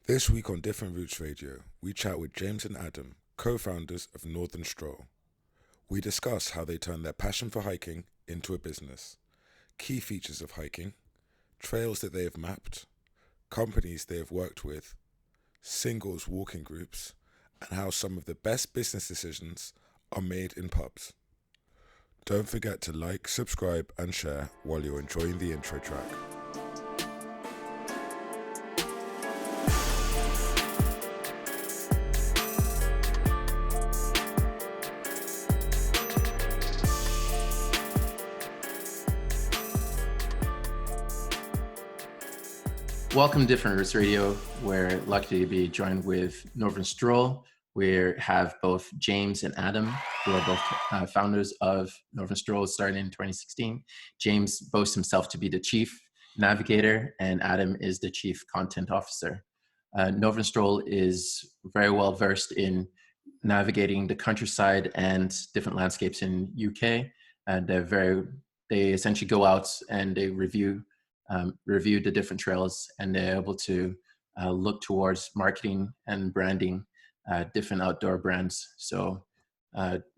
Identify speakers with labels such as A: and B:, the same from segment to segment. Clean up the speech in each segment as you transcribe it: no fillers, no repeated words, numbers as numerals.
A: This week on Different Routes Radio, we chat with James and Adam, co-founders of Northern Stroll. We discuss how they turn their passion for hiking into a business, key features of hiking, trails that they have mapped, companies they have worked with, singles walking groups, and how some of the best business decisions are made in pubs. Don't forget to like, subscribe, and share while you're enjoying the intro track.
B: Welcome to Different Routes Radio. We're lucky to be joined with Northern Stroll. We have both James and Adam, who are both founders of Northern Stroll, starting in 2016. James boasts himself to be the chief navigator, and Adam is the chief content officer. Northern Stroll is very well versed in navigating the countryside and different landscapes in UK. And they essentially go out and they review the different trails, and they're able to look towards marketing and branding different outdoor brands. So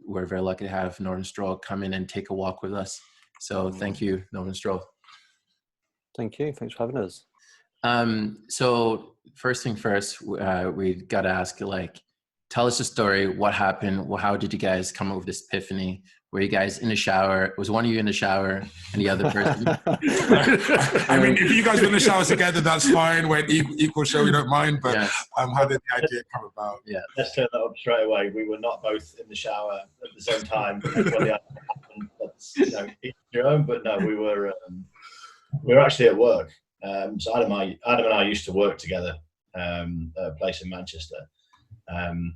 B: we're very lucky to have Northern Stroll come in and take a walk with us. So thank you, Northern Stroll.
C: Thank you. Thanks for having us.
B: So first thing first, we got to ask, tell us the story. What happened? How did you guys come up with this epiphany? Were you guys in the shower? Was one of you in the shower and the other person?
A: I mean, if you guys were in the shower together, that's fine. We're equal show, we don't mind. But
B: Yeah.
A: How did the idea come about?
B: Yeah.
D: Let's turn that up straight away. We were not both in the shower at the same time. When the idea happened, that's, each your own. But no, we were actually at work. So Adam and I used to work together at a place in Manchester. And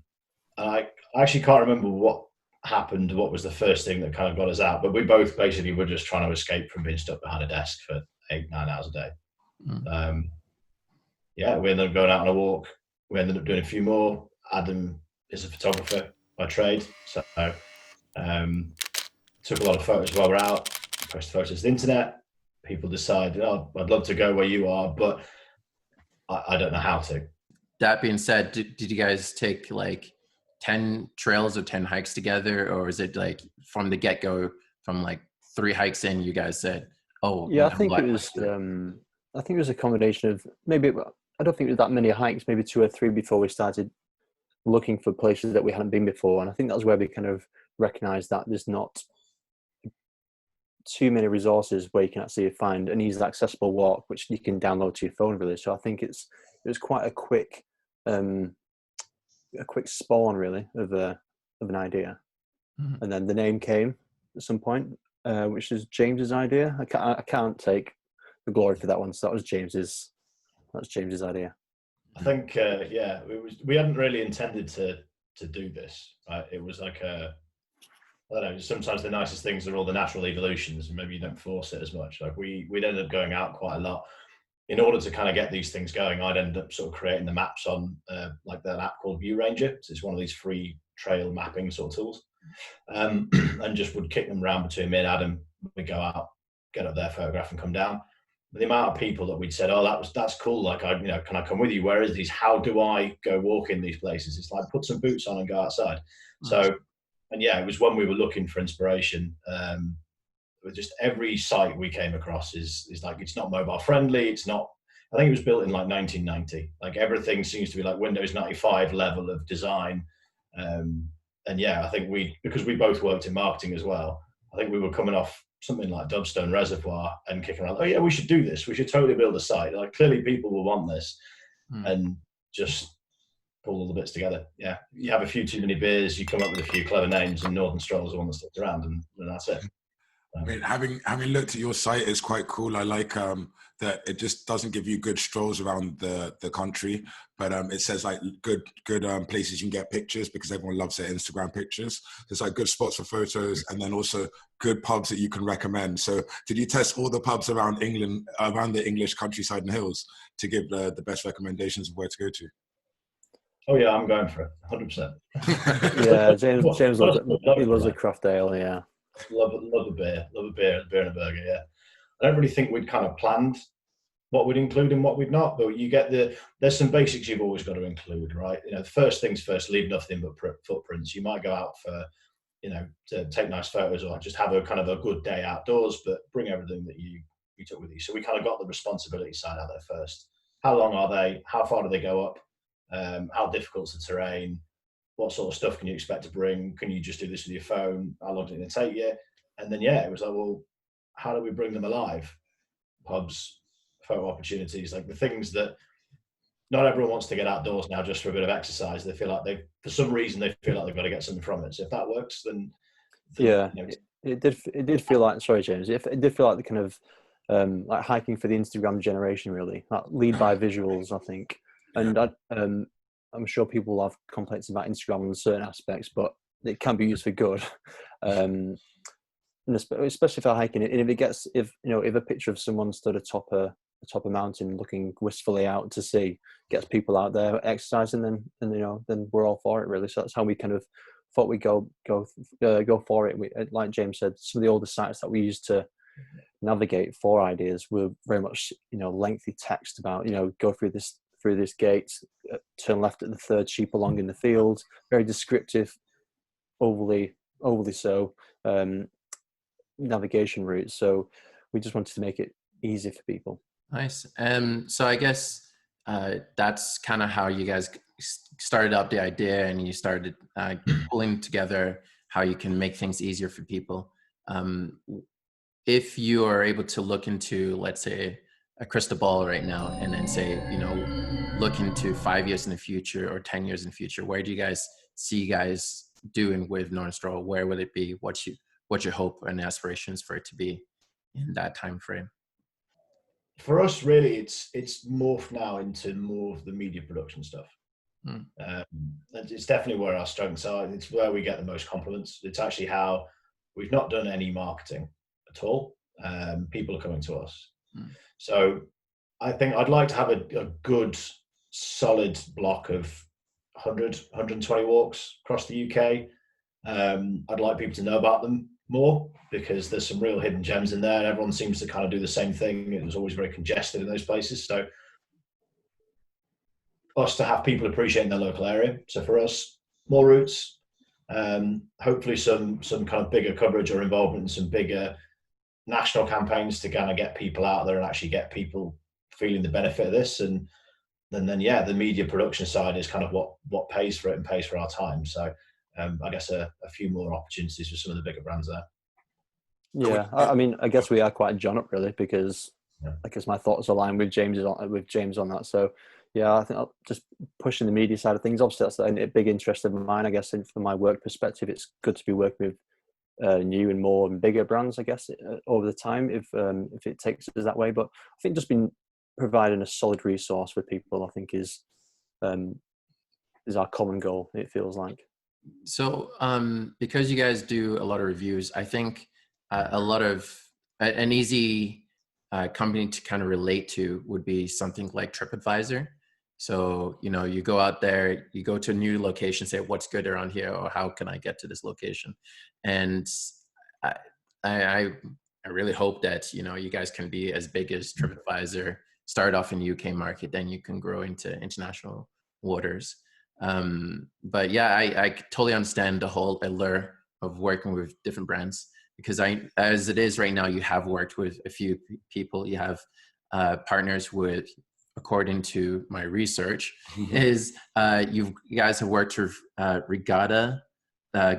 D: I actually can't remember what happened, what was the first thing that kind of got us out, but we both basically were just trying to escape from being stuck behind a desk for 8-9 hours a day. We ended up going out on a walk. We ended up doing a few more. Adam is a photographer by trade, so took a lot of photos while we're out, posted photos to the internet. People decided, I'd love to go where you are, but I don't know how to.
B: That being said, did you guys take 10 trails or 10 hikes together, or is it from the get-go, from 3 hikes in, you guys said,
C: I think it was a combination of maybe, I don't think it was that many hikes, maybe 2 or 3 before we started looking for places that we hadn't been before. And I think that was where we kind of recognized that there's not too many resources where you can actually find an easily accessible walk, which you can download to your phone, really. So I think it was quite a quick spawn, really, of an idea. Mm-hmm. And then the name came at some point, which is James's idea. I can't take the glory for that one. So that was James's idea.
D: I think we hadn't really intended to do this, right? It was I don't know, sometimes the nicest things are all the natural evolutions, and maybe you don't force it as much. We'd ended up going out quite a lot. In order to kind of get these things going, I'd end up sort of creating the maps on that app called View Ranger. So it's one of these free trail mapping sort of tools, and just would kick them around between me and Adam. We'd go out, get up there, photograph, and come down. But the amount of people that we'd said, that's cool. Can I come with you? Where is these? How do I go walk in these places? It's put some boots on and go outside. Nice. So, it was when we were looking for inspiration. With just every site we came across is it's not mobile friendly. It's not. I think it was built in 1990. Everything seems to be Windows 95 level of design. I think because we both worked in marketing as well. I think we were coming off something like Dubstone Reservoir and kicking around. We should do this. We should totally build a site. Clearly people will want this, and just pull all the bits together. Yeah, you have a few too many beers, you come up with a few clever names, and Northern Stroll is the one that sticks around, and that's it.
A: I mean, having looked at your site is quite cool. I like that it just doesn't give you good strolls around the country, but it says good places you can get pictures, because everyone loves their Instagram pictures. There's good spots for photos, and then also good pubs that you can recommend. So did you test all the pubs around England, around the English countryside and hills, to give the best recommendations of where to go to?
D: Oh yeah, I'm going for it, 100%.
C: Yeah, James loves a craft ale, yeah.
D: Love a beer and a burger. Yeah, I don't really think we'd kind of planned what we'd include and what we'd not, but you get there's some basics you've always got to include, right? The first things first, leave nothing but footprints. You might go out for, to take nice photos or just have a kind of a good day outdoors, but bring everything that you took with you. So we kind of got the responsibility side out there first. How long are they? How far do they go up? How difficult's the terrain? What sort of stuff can you expect to bring? Can you just do this with your phone? How long did it take you? And then, it was like, well, how do we bring them alive? Pubs, photo opportunities, like the things that not everyone wants to get outdoors now just for a bit of exercise. They feel like for some reason, they feel like they've got to get something from it. So if that works, then
C: it did feel like, sorry, James, it did feel like the kind of like hiking for the Instagram generation, really. Like lead by visuals, I think. And I'm sure people will have complaints about Instagram in certain aspects, but it can be used for good. And especially for hiking, and if a picture of someone stood atop a mountain looking wistfully out to sea gets people out there exercising, then we're all for it, really. So that's how we kind of thought we'd go for it. Like James said, some of the older sites that we used to navigate for ideas were very much lengthy text about go through this gate, turn left at the third sheep along in the field, very descriptive, overly so navigation routes. So we just wanted to make it easy for people.
B: Nice. So I guess that's kind of how you guys started up the idea, and you started pulling together how you can make things easier for people. If you are able to look into, let's say, a crystal ball right now, and then say, look into 5 years in the future or 10 years in the future, where do you guys see you guys doing with Northern Stroll? Where would it be? What's your hope and aspirations for it to be in that time frame?
D: For us, really, it's morphed now into more of the media production stuff. It's definitely where our strengths are. It's where we get the most compliments. It's actually how we've not done any marketing at all. People are coming to us. So I think I'd like to have a good, solid block of 100, 120 walks across the UK. I'd like people to know about them more, because there's some real hidden gems in there, and everyone seems to kind of do the same thing. It was always very congested in those places. So us to have people appreciating their local area. So for us, more routes, hopefully some kind of bigger coverage or involvement in some bigger national campaigns to kind of get people out there and actually get people feeling the benefit of this. And then the media production side is kind of what pays for it and pays for our time. So I guess a few more opportunities for some of the bigger brands there.
C: Yeah, I mean, I guess we are quite John up, really, because I guess my thoughts align with James on that. So yeah, I think I'll just pushing the media side of things. Obviously, that's a big interest of mine. I guess from my work perspective, it's good to be working with new and more and bigger brands, I guess, over the time, if it takes us that way. But I think just been providing a solid resource for people, I think, is our common goal, it feels like.
B: So because you guys do a lot of reviews, I think a lot of an easy company to kind of relate to would be something like TripAdvisor. So, you go out there, you go to a new location, say, what's good around here, or how can I get to this location? And I really hope that, you guys can be as big as TripAdvisor, start off in the UK market, then you can grow into international waters. But yeah, I totally understand the whole allure of working with different brands, because as it is right now, you have worked with a few people, you have partners with, according to my research, is you guys have worked with Regatta,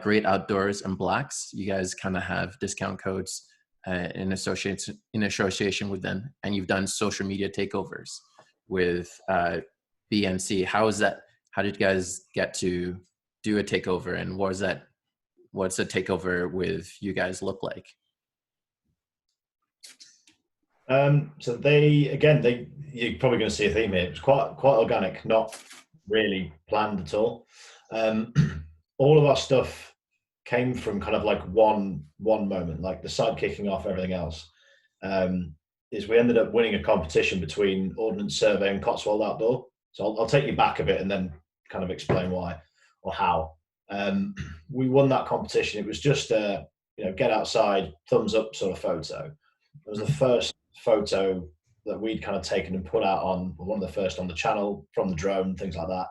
B: Great Outdoors, and Blacks. You guys kind of have discount codes in association with them, and you've done social media takeovers with BNC. How is that? How did you guys get to do a takeover, and what's a takeover with you guys look like?
D: So you're probably going to see a theme here. It was quite organic, not really planned at all. All of our stuff came from kind of like one moment, like the site kicking off everything else. Is we ended up winning a competition between Ordnance Survey and Cotswold Outdoor. So I'll take you back a bit and then kind of explain why or how. We won that competition. It was just get outside, thumbs up sort of photo. It was the first photo that we'd kind of taken and put out on one of the first on the channel from the drone, things like that.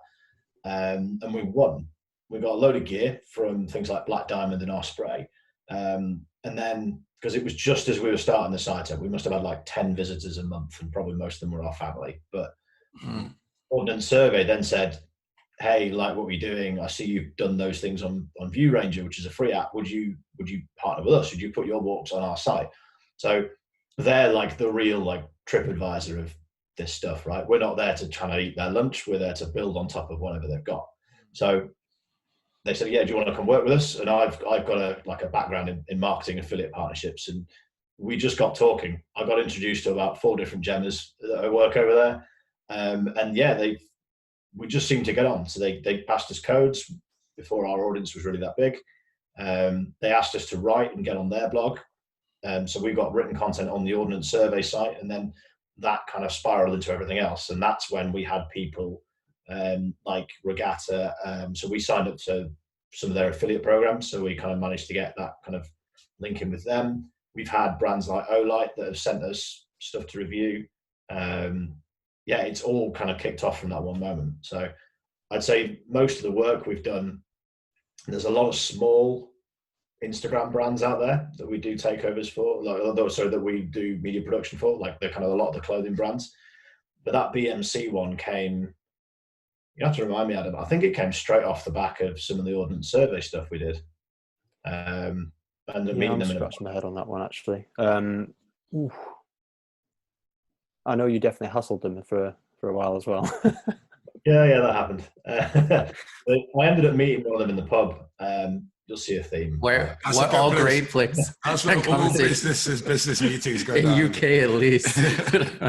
D: And we won. We got a load of gear from things like Black Diamond and Osprey. And then, because it was just as we were starting the site up, we must have had like 10 visitors a month, and probably most of them were our family. But Ordnance Survey then said, hey, like what we're doing, I see you've done those things on View Ranger, which is a free app. Would you partner with us? Would you put your walks on our site? So they're like the real like trip advisor of this stuff, right? We're not there to try to eat their lunch. We're there to build on top of whatever they've got. So they said, yeah, do you want to come work with us? And I've got a background in marketing, affiliate partnerships, and we just got talking. I got introduced to about 4 different gemmers that work over there. And yeah, we just seemed to get on. So they passed us codes before our audience was really that big. They asked us to write and get on their blog. So we got written content on the Ordnance Survey site, and then that kind of spiraled into everything else. And that's when we had people like Regatta. So we signed up to some of their affiliate programs. So we kind of managed to get that kind of link in with them. We've had brands like Olight that have sent us stuff to review. Yeah, it's all kind of kicked off from that one moment. So I'd say most of the work we've done, there's a lot of small Instagram brands out there that we do takeovers for, that we do media production for, like they're kind of a lot of the clothing brands. But that BMC one came, you have to remind me, Adam, I think it came straight off the back of some of the Ordnance Survey stuff we did. And
C: yeah, I'm scratching my head on that one, actually. I know you definitely hassled them for a while as well.
D: Yeah, that happened. I ended up meeting one of them in the pub. You'll see a theme.
B: Where what all great place.
A: That's where all business meetings go
B: in
A: down.
B: UK at least.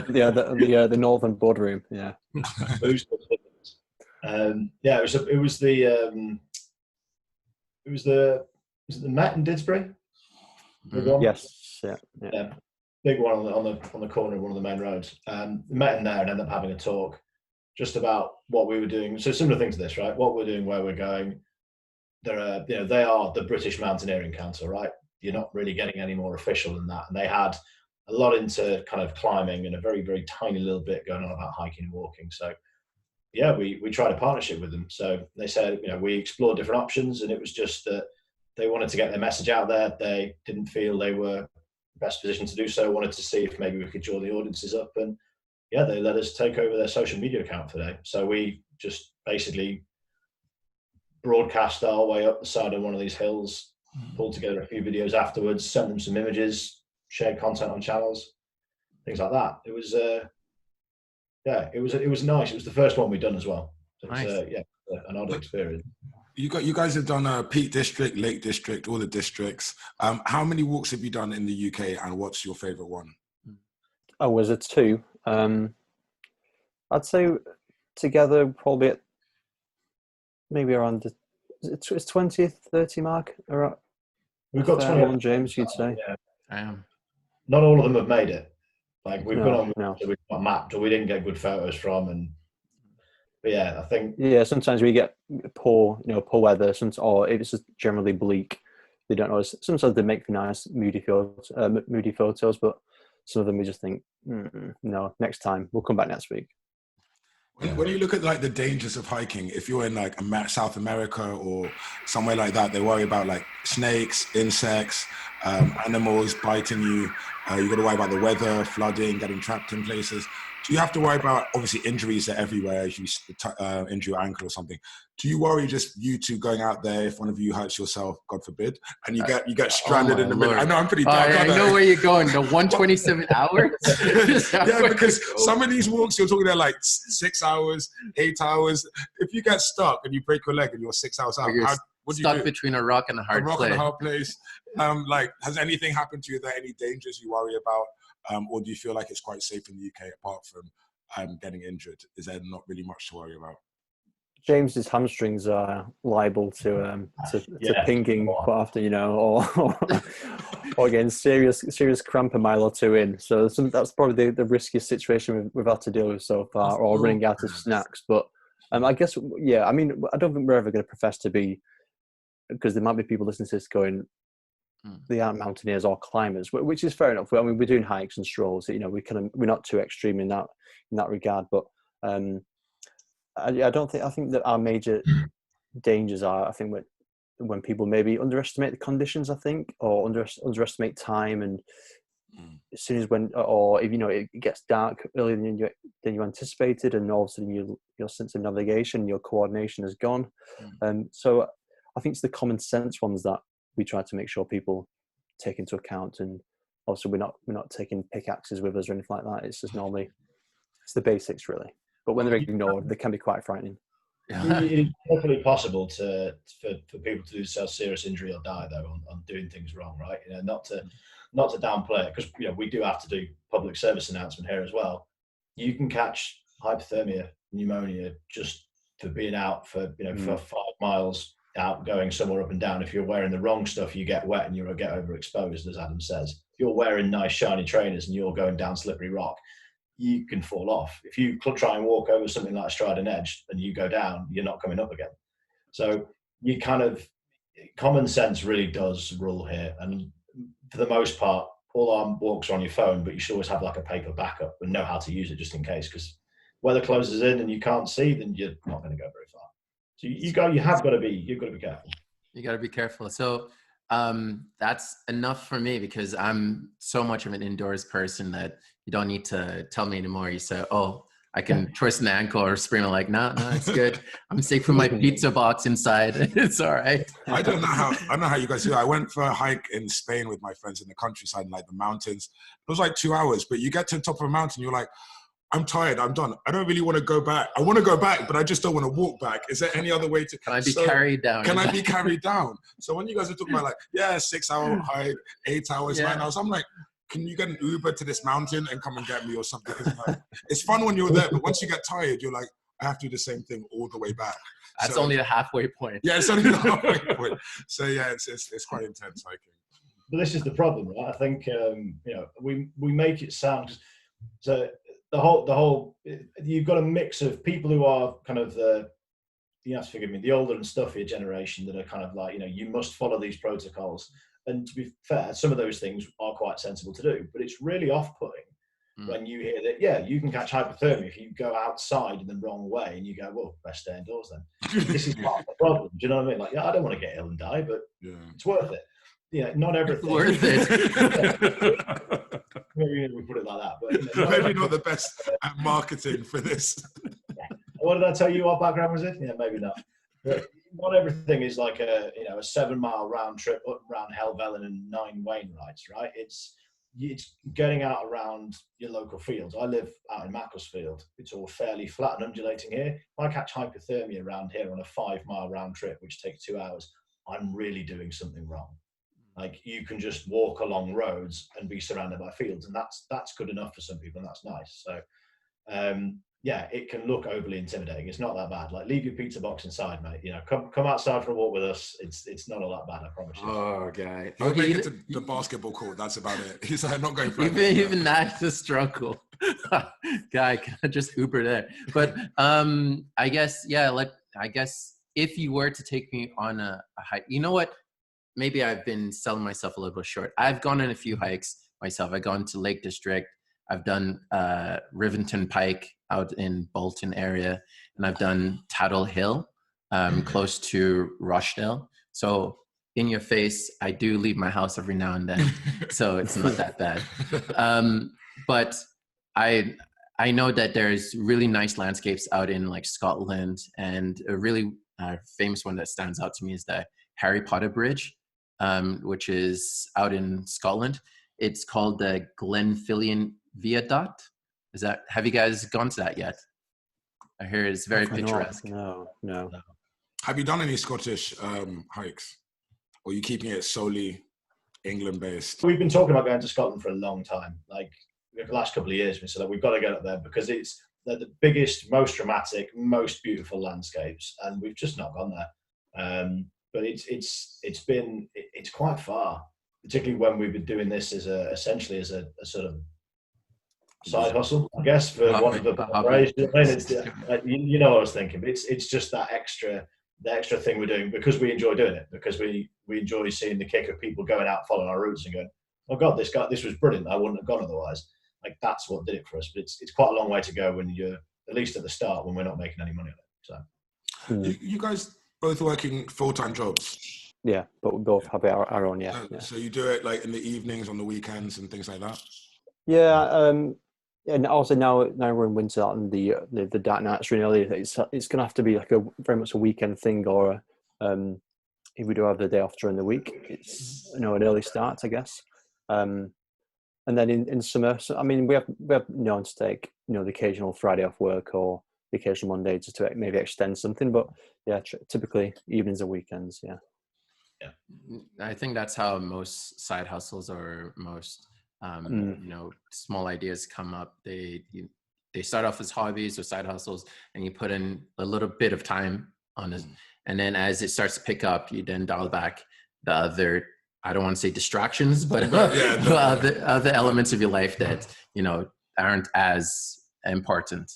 C: Yeah, the Northern Boardroom. Yeah.
D: Yeah, it was the Met in Didsbury.
C: Yes. Yeah.
D: Big one on the corner of one of the main roads. We met in there and ended up having a talk just about what we were doing. So similar thing to this, right? What we're doing, where we're going. They are the British Mountaineering Council, right? You're not really getting any more official than that. And they had a lot into kind of climbing and a very, very tiny little bit going on about hiking and walking. So yeah, we tried a partnership with them. So they said, we explored different options, and it was just that they wanted to get their message out there. They didn't feel they were best position to do so. Wanted to see if maybe we could join the audiences up, and yeah, they let us take over their social media account today. So we just basically broadcast our way up the side of one of these hills, pulled together a few videos afterwards, sent them some images, shared content on channels, things like that. It was it was nice. It was the first one we'd done as well. So it was, an odd experience.
A: You guys have done Peak District, Lake District, all the districts. How many walks have you done in the UK, and what's your favourite one?
C: Oh, was it 2? I'd say together probably at maybe around it's 20th, 30 mark.
D: We've got 21,
C: James, you'd say.
D: Yeah.
B: I am.
D: Not all of them have made it. Like we've been on,
C: no.
D: so we've got mapped, or we didn't get good photos from, but yeah, I think. Yeah,
C: sometimes we get poor weather, or if it's just generally bleak, they don't know. Sometimes they make nice moody photos, but some of them we just think, no, next time, we'll come back next week.
A: When you look at like the dangers of hiking, if you're in like South America or somewhere like that, they worry about like snakes, insects, animals biting you. You got to worry about the weather, flooding, getting trapped in places. Do you have to worry about, obviously injuries are everywhere, if you injure your ankle or something. Do you worry just you two going out there, if one of you hurts yourself, God forbid, and you get stranded in the middle? I know I'm pretty dark.
B: I know where you're going. The 127 hours?
A: Yeah, because some of these walks, you're talking about like 6 hours, 8 hours. If you get stuck and you break your leg and you're 6 hours out, what do you do?
B: Stuck between a rock and a hard
A: and a hard place. Like, has anything happened to you? Are there any dangers you worry about? Or do you feel like it's quite safe in the UK apart from getting injured? Is there not really much to worry about?
C: James's hamstrings are liable to pinging quite often, or getting serious cramp a mile or two in. So that's probably the riskiest situation we've had to deal with so far, or running out of snacks. But I guess, I mean, I don't think we're ever going to profess to be, because there might be people listening to this going, they aren't mountaineers or climbers, which is fair enough. I mean, we're doing hikes and strolls. You know, we're not too extreme in that regard. But I think that our major dangers are, I think, when people maybe underestimate the conditions, I think, or underestimate time, and as soon as or if it gets dark earlier than you anticipated, and all of a sudden your sense of navigation, your coordination is gone. So I think it's the common sense ones that we try to make sure people take into account, and also we're not taking pickaxes with us or anything like that. It's just normally it's the basics really, but when they're ignored, they can be quite frightening.
D: It is perfectly possible for people to do self-serious injury or die though on doing things wrong, right? Not to downplay it, because we do have to do public service announcement here as well. You can catch hypothermia, pneumonia just for being out for for 5 miles out going somewhere up and down. If you're wearing the wrong stuff, you get wet and you'll get overexposed, as Adam says. If you're wearing nice shiny trainers and you're going down slippery rock, you can fall off. If you try and walk over something like Striding Edge and you go down, you're not coming up again. So you common sense really does rule here. And for the most part, all our walks are on your phone, but you should always have like a paper backup and know how to use it just in case, because weather closes in and you can't see, then you're not going to go very far. So you've got to be careful.
B: You got to be careful. So that's enough for me, because I'm so much of an indoors person that you don't need to tell me anymore. You say, oh, I can twist an ankle or sprain it. Like, no, it's good. I'm safe from my pizza box inside. It's all right.
A: I know how you guys do it. I went for a hike in Spain with my friends in the countryside, in like the mountains. It was like 2 hours, but you get to the top of a mountain, you're like, I'm tired, I'm done. I don't really want to go back. I want to go back, but I just don't want to walk back. Is there any other way to...
B: Can I be carried down?
A: Can I be carried down? So when you guys are talking about 6 hour hike, 8 hours, 9 hours, I'm like, can you get an Uber to this mountain and come and get me or something? It's fun when you're there, but once you get tired, you're like, I have to do the same thing all the way back.
B: That's only the halfway point.
A: Yeah, it's only the halfway point. So yeah, it's quite intense hiking.
D: But this is the problem, right? I think we make it sound so. The whole you've got a mix of people who are kind of you have to forgive me, the older and stuffier generation that are kind of like, you must follow these protocols. And to be fair, some of those things are quite sensible to do, but it's really off-putting when you hear that, you can catch hypothermia if you go outside in the wrong way, and you go, well, best stay indoors then. This is part of the problem. Do you know what I mean? Like, I don't want to get ill and die, but it's worth it. Not everything.
B: Worth it.
D: Maybe we put it like that, but
A: maybe not the best at marketing for this.
D: What did I tell you? What background was it? Yeah, maybe not. But not everything is like a 7 mile round trip up around Helvellyn and 9 Wainwrights, right? It's getting out around your local fields. I live out in Macclesfield. It's all fairly flat and undulating here. If I catch hypothermia around here on a 5 mile round trip, which takes 2 hours, I'm really doing something wrong. Like, you can just walk along roads and be surrounded by fields, and that's good enough for some people, and that's nice. So, it can look overly intimidating. It's not that bad. Like, leave your pizza box inside, mate. Come outside for a walk with us. It's not all that bad, I promise you.
A: Oh, okay. I'll make it to the basketball court. That's about it. He's like, not going for
B: even that's a struggle. Guy, can I just Uber there? But I guess if you were to take me on a hike, you know what? Maybe I've been selling myself a little bit short. I've gone on a few hikes myself. I've gone to Lake District. I've done Rivington Pike out in Bolton area, and I've done Tattle Hill, close to Rochdale. So in your face, I do leave my house every now and then, so it's not that bad. But I know that there's really nice landscapes out in like Scotland, and a really famous one that stands out to me is the Harry Potter Bridge, which is out in Scotland. It's called the Glenfillian Viaduct. Have you guys gone to that yet? I hear it's very picturesque.
C: No.
A: Have you done any Scottish hikes? Or are you keeping it solely England based?
D: We've been talking about going to Scotland for a long time. Like, the last couple of years, we said we've got to get up there because they're the biggest, most dramatic, most beautiful landscapes, and we've just not gone there. But it's quite far, particularly when we've been doing this essentially as a sort of side hustle, I guess, for one of the phrase. You know what I was thinking, but it's just that extra thing we're doing because we enjoy doing it, because we we enjoy seeing the kick of people going out following our routes and going, oh God, this was brilliant. I wouldn't have gone otherwise. Like that's what did it for us. But it's quite a long way to go when you're, at least at the start, when we're not making any money on it. So
A: you guys both working full-time jobs?
C: Yeah, but we both have our own, yeah.
A: So you do it like in the evenings, on the weekends and things like that?
C: Yeah, and also now we're in winter and the dark nights really early. It's going to have to be like a very much a weekend thing, or if we do have the day off during the week, it's an early start, I guess. And then in summer, so, I mean, we have known to take the occasional Friday off work or the occasional Monday just to maybe extend something, but yeah, typically evenings and weekends. Yeah.
B: I think that's how most side hustles or most small ideas come up. They start off as hobbies or side hustles, and you put in a little bit of time on it, and then as it starts to pick up, you then dial back the other, I don't want to say distractions, but other elements of your life that aren't as important.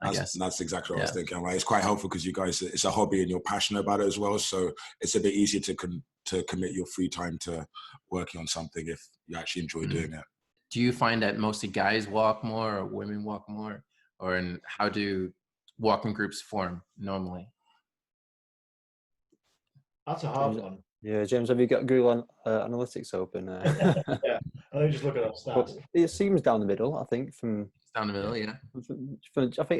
B: I guess
A: that's exactly what I was thinking. Like, it's quite helpful because you guys, it's a hobby and you're passionate about it as well. So it's a bit easier to commit your free time to working on something if you actually enjoy doing it.
B: Do you find that mostly guys walk more or women walk more, or how do walking groups form normally?
D: That's a hard one.
C: Yeah, James, have you got Google Analytics open?
D: Yeah, I'm just looking at stats.
C: It seems down the middle, I think.
B: It's down the middle, yeah.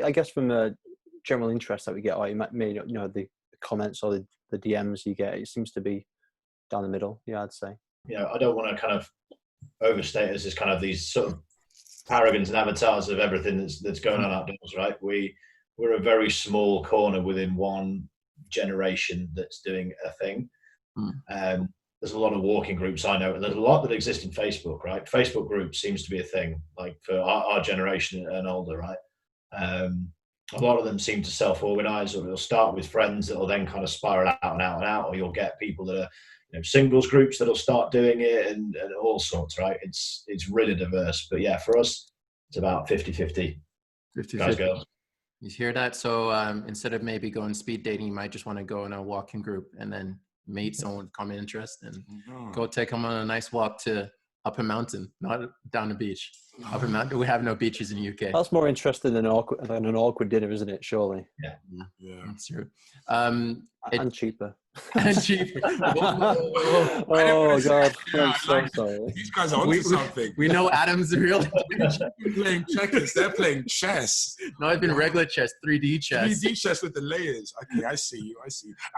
C: I guess from general interest that we get, or the comments or the DMs you get, it seems to be down the middle. Yeah, I'd say.
D: I don't want to kind of overstate us as kind of these sort of paragons and avatars of everything that's going on outdoors, right? We're a very small corner within one generation that's doing a thing. There's a lot of walking groups I know, and there's a lot that exist in Facebook, right? Facebook groups seems to be a thing, like for our generation and older, right? A lot of them seem to self-organize, or they'll start with friends that will then kind of spiral out and out and out, or you'll get people that are singles groups that'll start doing it and all sorts, right? It's really diverse. But yeah, for us, it's about 50-50 guys, girls.
B: You hear that? So instead of maybe going speed dating, you might just want to go in a walking group and then meet someone with common interest and go take them on a nice walk to up a mountain, not down the beach. Up a mountain. We have no beaches in the UK.
C: That's more interesting than an awkward dinner, isn't it? Surely.
D: Yeah.
B: That's true.
C: And cheaper.
B: And cheaper.
C: Oh God! I'm so sorry.
A: These guys are onto something.
B: We know Adam's real.
A: Playing checkers. They're playing chess.
B: No, I've been regular chess, 3D chess.
A: 3D chess with the layers. Okay, I see you.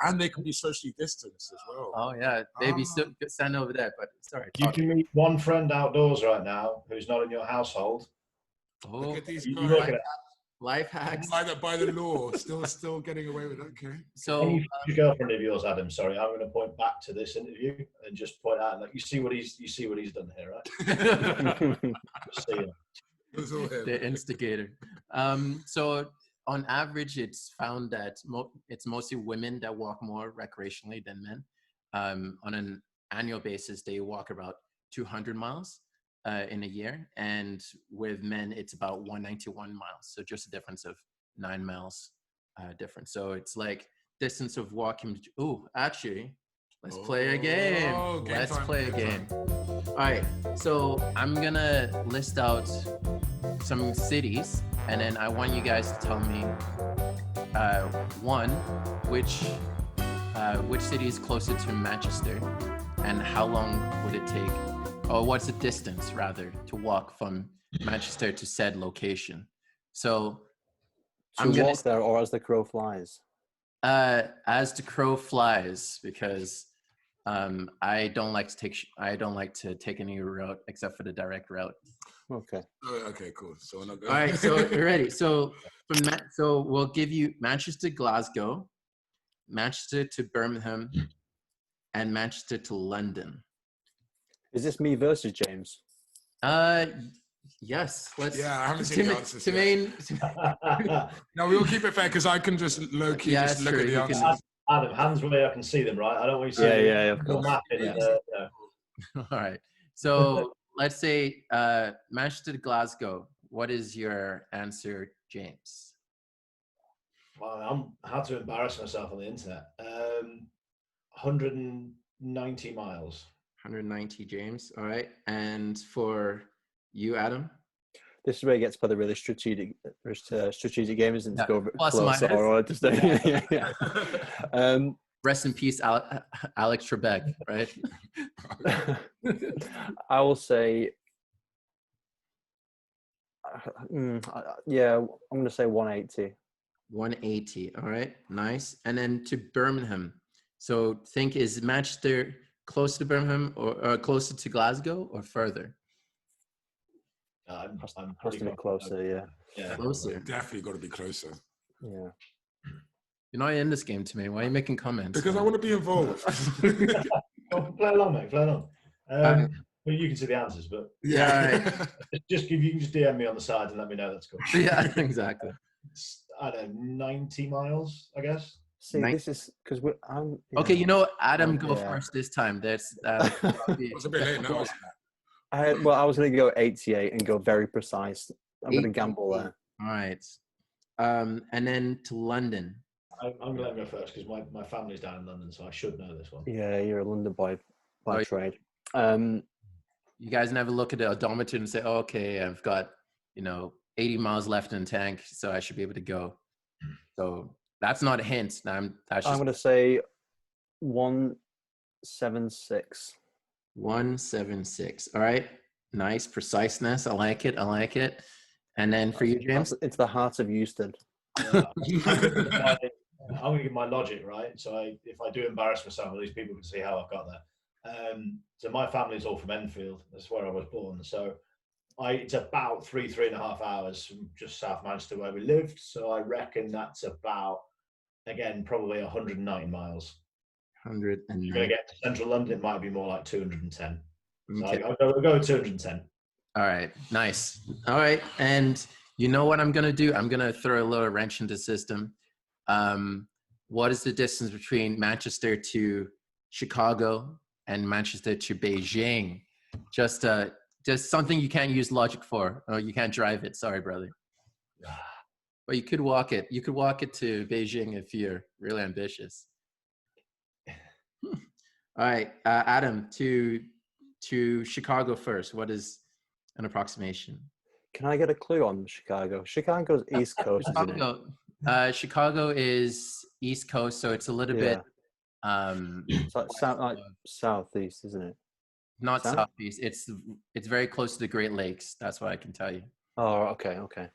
A: And they can be socially distanced as well.
B: Oh yeah, baby, stand over there. But sorry.
D: You can meet one friend outdoors right now who's not in your household.
B: Oh,
A: look at these
D: guys.
B: Life hacks.
A: By the law, still getting away with it. Okay.
B: So,
D: your girlfriend of yours, Adam. Sorry, I'm going to point back to this interview and just point out, like, you see what he's done here, right? Just see him.
B: The instigator. So, on average, it's found that it's mostly women that walk more recreationally than men. On an annual basis, they walk about 200 miles. In a year, and with men it's about 191 miles, so just a difference of 9 miles difference. So it's like distance of walking. Actually, let's play a game. Let's play a game. All right, so I'm gonna list out some cities, and then I want you guys to tell me which city is closer to Manchester, and how long would it take, or what's the distance rather to walk from Manchester to said location. So
C: I'm gonna walk there, or as the crow flies.
B: As the crow flies, because I don't like to take any route except for the direct route.
C: Okay.
A: Okay, cool. So we're not going.
B: All right, so you're ready. So so we'll give you Manchester, Glasgow, Manchester to Birmingham, and Manchester to London.
C: Is this me versus James?
B: Yes. Let's.
A: Yeah, I haven't seen the answers yet. No, we'll keep it fair because I can just low key just look at the answers.
D: Adam, hands where I can see them, right? I don't want you to see
C: of course.
D: map
B: All right. So let's say Manchester to Glasgow. What is your answer, James?
D: Well, I had to embarrass myself on the internet. 100 190 miles.
B: 190, James. All right. And for you, Adam?
C: This is where it gets by the really strategic game, isn't it?
B: Yeah.
C: To go
B: Plus
C: close
B: minus.
C: or just yeah.
B: Rest in peace, Alex Trebek, right?
C: I will say, yeah, I'm going to say 180.
B: 180. All right. Nice. And then to Birmingham. So think, is Manchester close to Birmingham or closer to Glasgow or further?
D: I'm
C: Has to be closer, yeah.
D: Yeah.
B: Closer.
A: Definitely got to be closer.
C: Yeah.
B: You're not in this game to me. Why are you making comments?
A: Because I want to be involved.
D: Well, play along, mate. Play along. Well, you can see the answers, but
B: Yeah,
D: you can just DM me on the side and let me know. That's cool.
B: Yeah, exactly.
D: I don't know, 90 miles, I guess.
C: See, this is because I'm.
B: Okay, you know what? Adam, go
C: Yeah.
B: first this time. That's
A: It's a bit late now.
C: I was going to go 88 and go very precise. I'm going to gamble there.
B: All right. And then to London.
D: I'm going to let him go first because my family's down in London, so I should know this one.
C: Yeah, you're a London boy by trade.
B: You guys never look at the odometer and say, oh, okay, I've got, 80 miles left in the tank, so I should be able to go. So that's not a hint. I'm
C: going to say 176.
B: 176. All right. Nice preciseness. I like it. And then for you, James?
C: It's the heart of Euston.
D: I'm going to give my logic, right? So if I do embarrass myself, at least people can see how I've got that. So my family's all from Enfield. That's where I was born. So it's about 3.5 hours from just South Manchester where we lived. So I reckon that's about, again, probably 190 miles.
B: 190.
D: You're going to get to central London, it might be more like 210.
B: Okay.
D: So I'll go with 210.
B: All right. Nice. All right. And you know what I'm going to do? I'm going to throw a little wrench into the system. What is the distance between Manchester to Chicago and Manchester to Beijing? Just something you can't use logic for. Oh, you can't drive it. Sorry, brother. But you could walk it. You could walk it to Beijing if you're really ambitious. All right, Adam, to Chicago first. What is an approximation?
C: Can I get a clue on Chicago? Chicago's East Coast, isn't it?
B: Chicago is East Coast, so it's a little bit.
C: It's like southeast, isn't it?
B: Not southeast. It's very close to the Great Lakes. That's what I can tell you.
C: Oh, okay. Okay,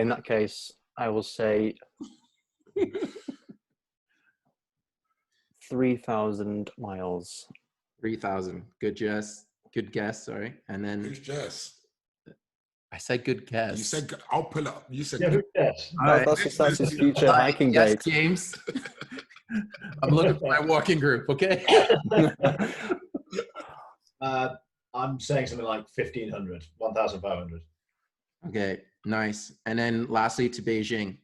C: in that case, I will say 3,000 miles.
B: 3,000. Good guess. Sorry. And then
A: Who's Jess?
B: I said good guess.
A: You said I'll pull up. You said
D: Yeah, yes.
C: That's his future hiking
B: yes,
C: date.
B: James. I'm looking for my walking group. Okay.
D: I'm saying something like 1,500, 1,500.
B: Okay. Nice. And then lastly to Beijing.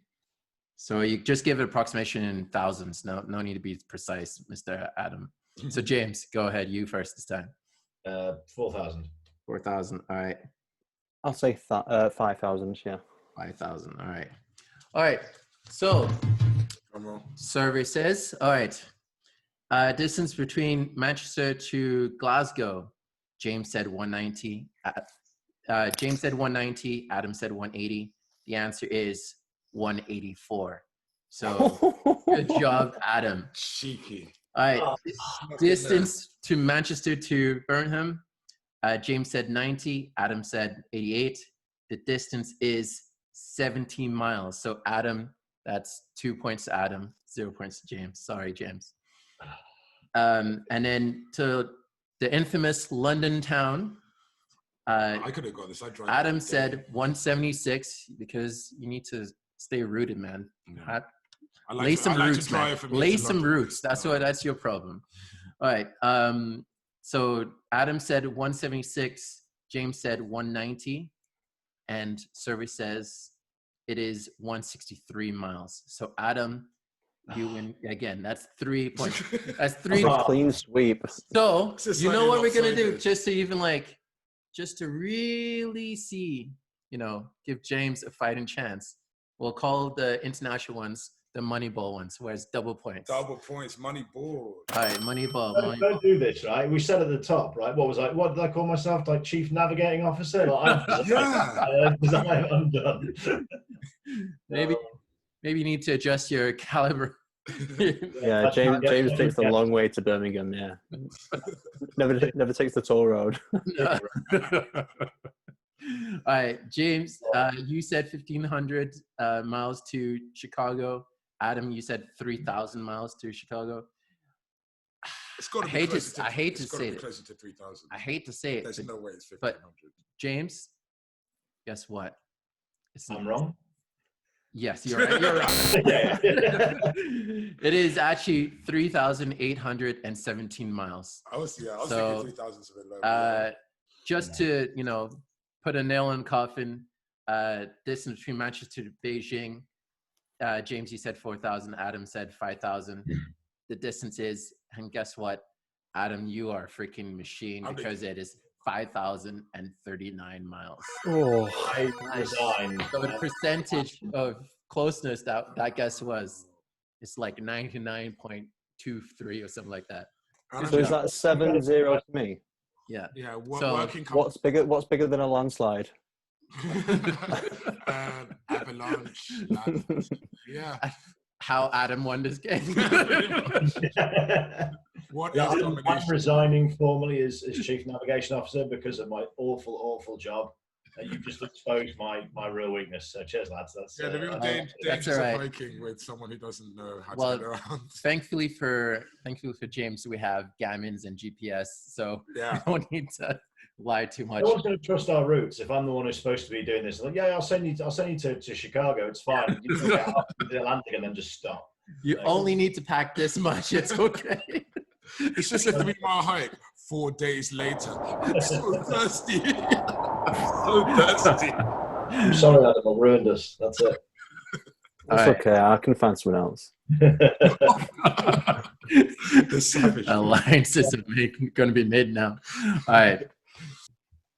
B: So you just give it approximation in thousands. No need to be precise, Mr. Adam. So James, go ahead. You first this time.
D: 4,000.
B: 4,000. All right.
C: I'll say 5,000. Yeah.
B: 5,000. All right. So survey says, all right. Distance between Manchester to Glasgow. James said 190. James said 190. Adam said 180. The answer is 184. So good job, Adam.
A: Cheeky.
B: All right. Distance to Manchester to Birmingham. James said 90. Adam said 88. The distance is 17 miles. So Adam, that's 2 points to Adam, 0 points to James. Sorry, James. And then to the infamous London town.
A: I could have got this.
B: Adam said 176 because you need to stay rooted, man.
A: Yeah.
B: Lay some roots, man. Lay some roots. That's your problem. All right. So Adam said 176. James said 190, and survey says it is 163 miles. So Adam, you win again. That's 3 points. That's 3
C: points. Clean sweep.
B: So you know what we're gonna do, just to really see, give James a fighting chance. We'll call the international ones the Moneyball ones, where it's double points.
A: Double points, money ball.
B: All right, Moneyball.
D: Don't do this, right? We said at the top, right? What did I call myself? Like Chief Navigating Officer? Like, I'm done.
B: Maybe you need to adjust your caliber.
C: Yeah, James takes the long way to Birmingham. Yeah, never takes the toll road.
B: All right, James, you said 1,500 miles to Chicago. Adam, you said 3,000 miles to Chicago.
A: It's got to be closer to 3,000.
B: I hate to say it.
A: There's no way it's 1,500.
B: But James, guess what?
D: I'm wrong.
B: Yes, you're right. You're right. It is actually 3,817 miles.
A: I was thinking 3,000 is a bit low.
B: Just to, put a nail in the coffin, distance between Manchester to Beijing, James, you said 4,000. Adam said 5,000. The distance is, and guess what? Adam, you are a freaking machine because it is 5,039 miles.
C: Oh,
D: I resigned.
B: So the percentage of closeness that guess was, it's like 99.23 or something like that.
C: so is that 7-0 to me?
B: Yeah.
A: Yeah.
C: What's bigger than a landslide?
A: Avalanche. Yeah.
B: How Adam won this game.
D: I'm resigning formally as Chief Navigation Officer because of my awful job. You've just exposed my real weakness. So cheers, lads. That's
A: the real dangers of hiking with someone who doesn't know how to get around.
B: Thankfully for James, we have Garmin's and GPS, so we don't need to lie too much.
D: No one's going to trust our routes if I'm the one who's supposed to be doing this. Like, I'll send you to Chicago. It's fine. You can get up to the Atlantic and then just stop.
B: You only need to pack this much. It's okay.
A: It's just a 3-mile hike. 4 days later, I'm so thirsty.
D: I'm sorry, Adam. I've ruined us. That's it.
C: That's okay. I can find someone else.
A: The savage
B: alliances are going to be made now. All right.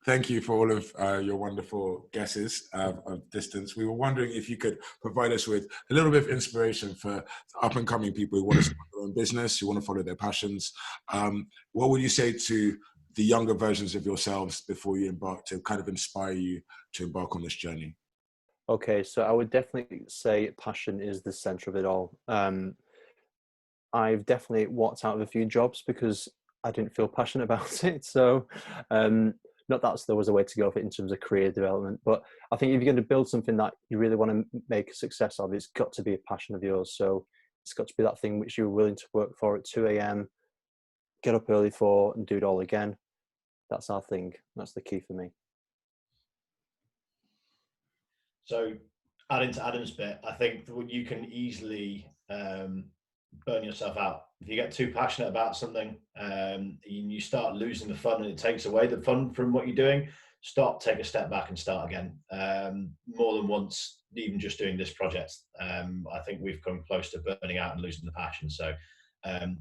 A: Thank you for all of your wonderful guesses of distance. We were wondering if you could provide us with a little bit of inspiration for up-and-coming people who want to start their own business, who want to follow their passions. What would you say to the younger versions of yourselves before you embark to kind of inspire you to embark on this journey?
C: Okay, so I would definitely say passion is the center of it all. I've definitely walked out of a few jobs because I didn't feel passionate about it. So not that there was a way to go for it in terms of career development, but I think if you're going to build something that you really want to make a success of, it's got to be a passion of yours. So it's got to be that thing which you're willing to work for at 2 a.m., get up early for, and do it all again. That's our thing. That's the key for me.
D: So adding to Adam's bit, I think you can easily burn yourself out. If you get too passionate about something, you start losing the fun and it takes away the fun from what you're doing. Stop, take a step back and start again. More than once, even just doing this project, I think we've come close to burning out and losing the passion. So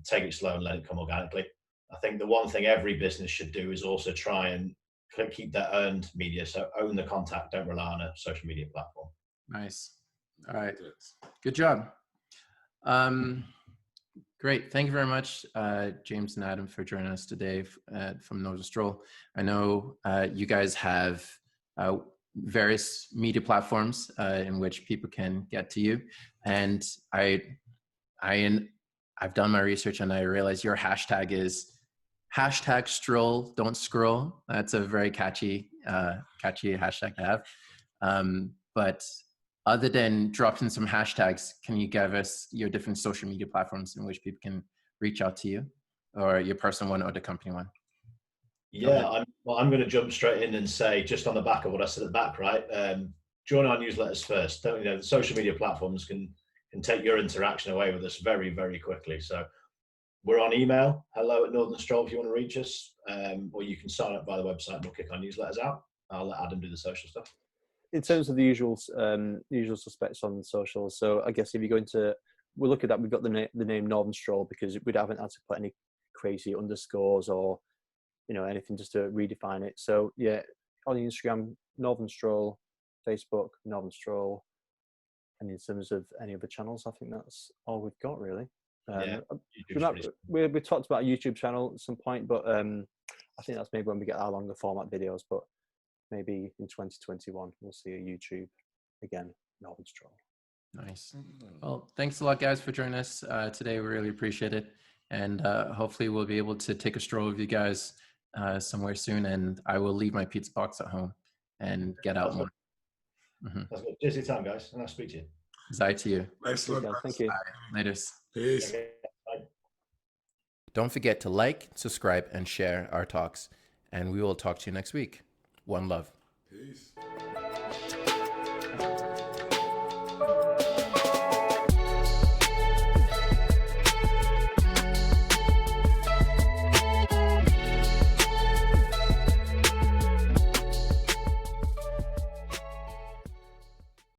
D: take it slow and let it come organically. I think the one thing every business should do is also try and keep their earned media. So own the contact, don't rely on a social media platform.
B: Nice. All right. Good job. Great. Thank you very much, James and Adam, for joining us today from Northern Stroll. I know you guys have various media platforms in which people can get to you. And I've done my research and I realize your hashtag is #stroll, don't scroll. That's a very catchy hashtag to have. But other than dropping some hashtags, can you give us your different social media platforms in which people can reach out to you, or your personal one or the company one?
D: Yeah, I'm going to jump straight in and say, just on the back of what I said at the back, right? Join our newsletters first. The social media platforms can take your interaction away with us very, very quickly. So we're on email, hello@Northern Stroll if you want to reach us, or you can sign up via the website and we'll kick our newsletters out. I'll let Adam do the social stuff.
C: In terms of the usual suspects on the socials, so I guess if you're going to, we'll look at that. We've got the name Northern Stroll because we haven't had to put any crazy underscores or anything just to redefine it. So yeah, on Instagram, Northern Stroll, Facebook, Northern Stroll, And in terms of any other channels, I think that's all we've got really.
D: YouTube's
C: we talked about a YouTube channel at some point, but I think that's maybe when we get our longer format videos. But maybe in 2021 we'll see a YouTube again, Northern Stroll.
B: Nice. Well, thanks a lot, guys, for joining us today. We really appreciate it, and hopefully we'll be able to take a stroll with you guys somewhere soon. And I will leave my pizza box at home and get out more.
D: That's good. Cheers for your time, guys, and I'll speak to you.
B: Zai to you.
A: Excellent.
C: Thank you.
B: Later.
A: Peace.
D: Okay. Bye.
B: Don't forget to like, subscribe, and share our talks. And we will talk to you next week. One love.
A: Peace.